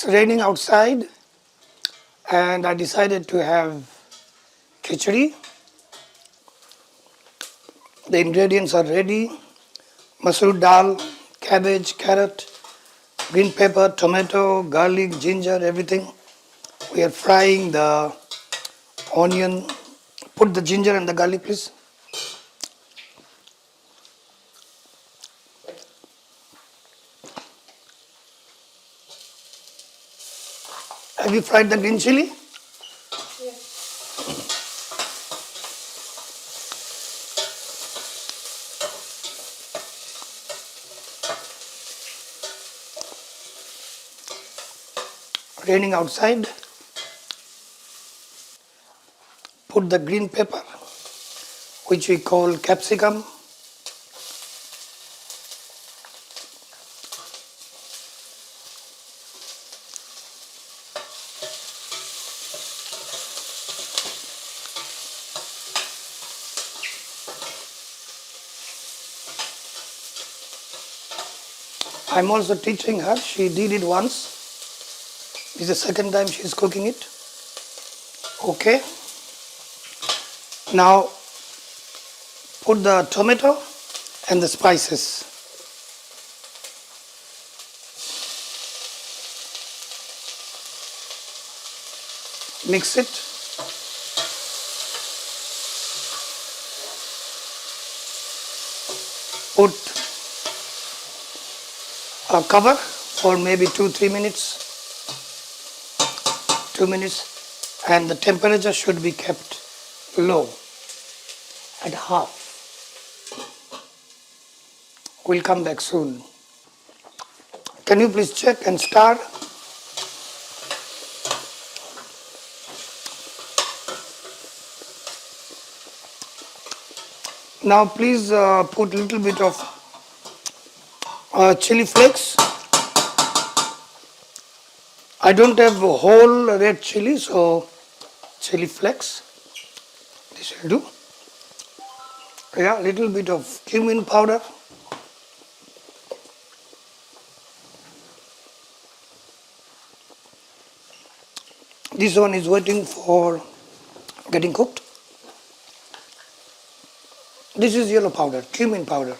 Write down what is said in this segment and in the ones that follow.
It's raining outside and I decided to have khichri. The ingredients are ready. Masoor dal, cabbage, carrot, green pepper, tomato, garlic, ginger, everything. We are frying the onion. Put the ginger and the garlic, please. Have you fried the green chili? Raining outside. Put the green pepper, which we call capsicum. I'm also teaching her. She did it once. This is the second time she's cooking it. Okay. Now put the tomato and the spices. Mix it. Put a cover for maybe 2-3 minutes. 2 minutes, and the temperature should be kept low at half. We'll come back soon. Can you please check and stir? Now please put a little bit of chili flakes. I don't have a whole red chili, so chili flakes. This will do. Yeah, little bit of cumin powder. This one is waiting for getting cooked. This is yellow powder, cumin powder.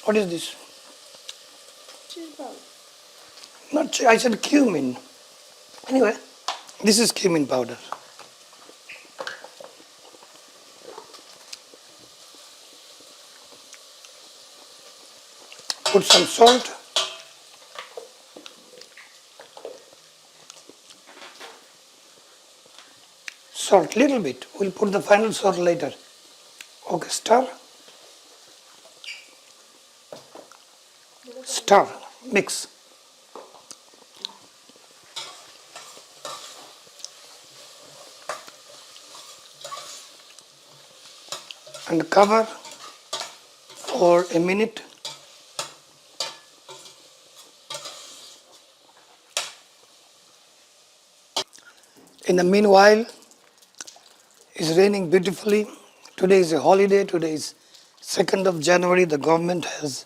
What is this? Chili powder. Not I said cumin. Anyway, this is cumin powder. Put some salt. Salt, little bit. We'll put the final salt later. Okay, stir. Stir, mix. And cover for a minute. In the meanwhile, it's raining beautifully. Today is a holiday. Today is 2nd of January. The government has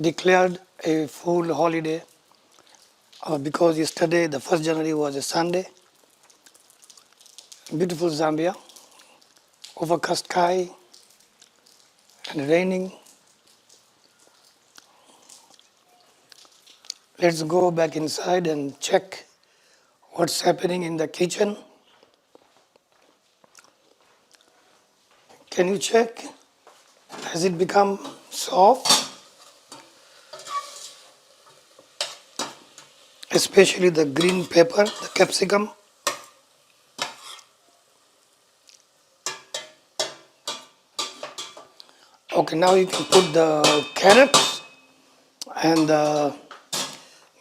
declared a full holiday because yesterday, the 1st January, was a Sunday. Beautiful Zambia. Overcast sky and raining. Let's go back inside and check what's happening in the kitchen. Can you check? Has it become soft? Especially the green pepper, the capsicum. Okay, now you can put the carrots and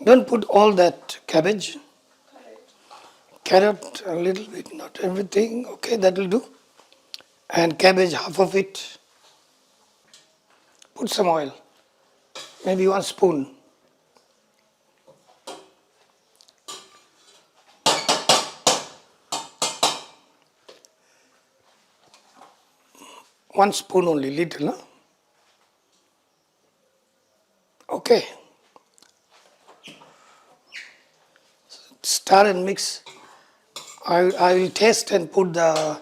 don't put all that cabbage. Carrot a little bit, not everything. Okay, that will do. And cabbage, half of it. Put some oil, maybe 1 spoon. One spoon only, little, no? Okay. Stir and mix. I will taste and put a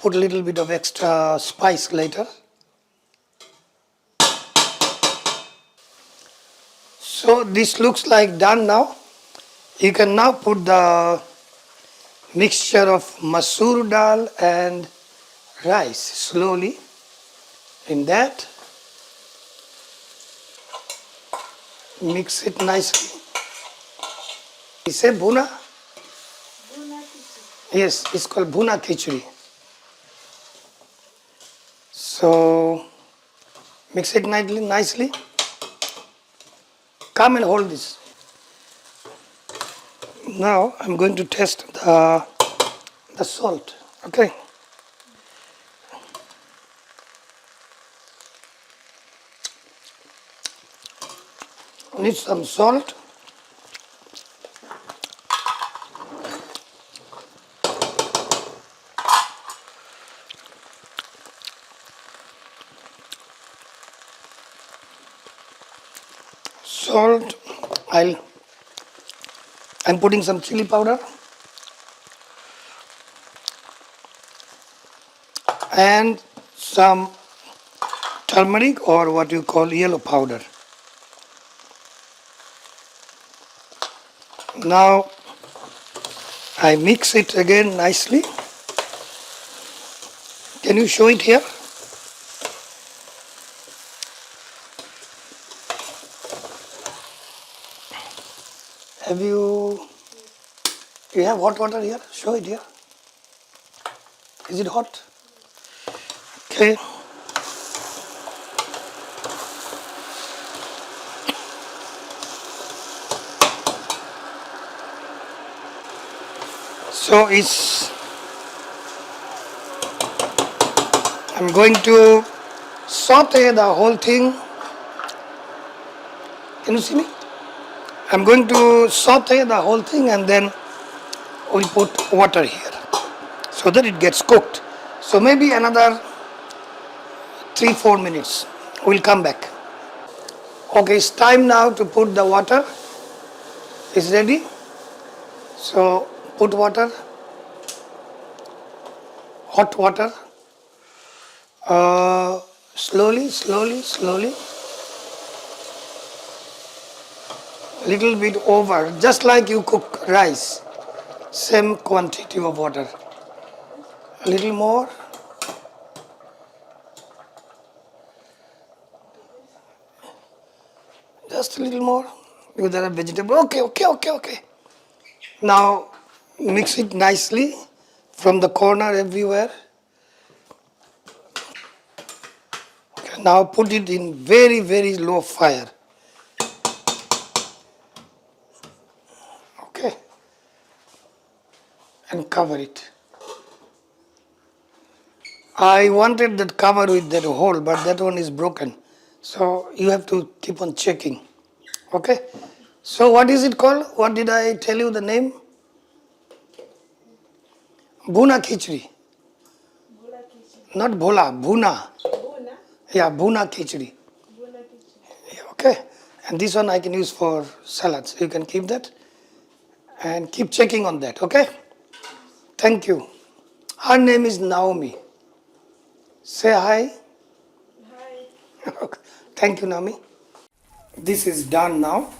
little bit of extra spice later. So this looks like done now. You can now put the mixture of masoor dal and rice slowly in that. Mix it nicely. You say Bhuna? Bhuna Khichri. Yes, it's called Bhuna Khichri. So mix it nicely. Come and hold this. Now I'm going to test the salt. Okay. Need some salt. Salt. I'm putting some chili powder and some turmeric or what you call yellow powder. Now I mix it again nicely. Can you show it here? Have you have hot water here? Show it here. Is it hot? Okay. So I'm going to saute the whole thing. Can you see me? I'm going to saute the whole thing and then we'll put water here so that it gets cooked. So maybe another 3-4 minutes. We'll come back. Okay, it's time now to put the water. It's ready. So put water, hot water, slowly. Little bit over, just like you cook rice. Same quantity of water. A little more. Just a little more. Because there are vegetables. Okay. Now mix it nicely from the corner everywhere. Okay, now put it in very low fire. Okay. And cover it. I wanted that cover with that hole, but that one is broken. So you have to keep on checking. Okay. So what is it called? What did I tell you the name? Bhuna Khichri. Bhuna Khichri. Not Bhola, Bhuna. Bhuna. Yeah, Bhuna Khichri. Bhuna Khichri. Yeah, okay. And this one I can use for salads. You can keep that and keep checking on that. Okay. Thank you. Her name is Naomi. Say hi. Hi. Thank you, Naomi. This is done now.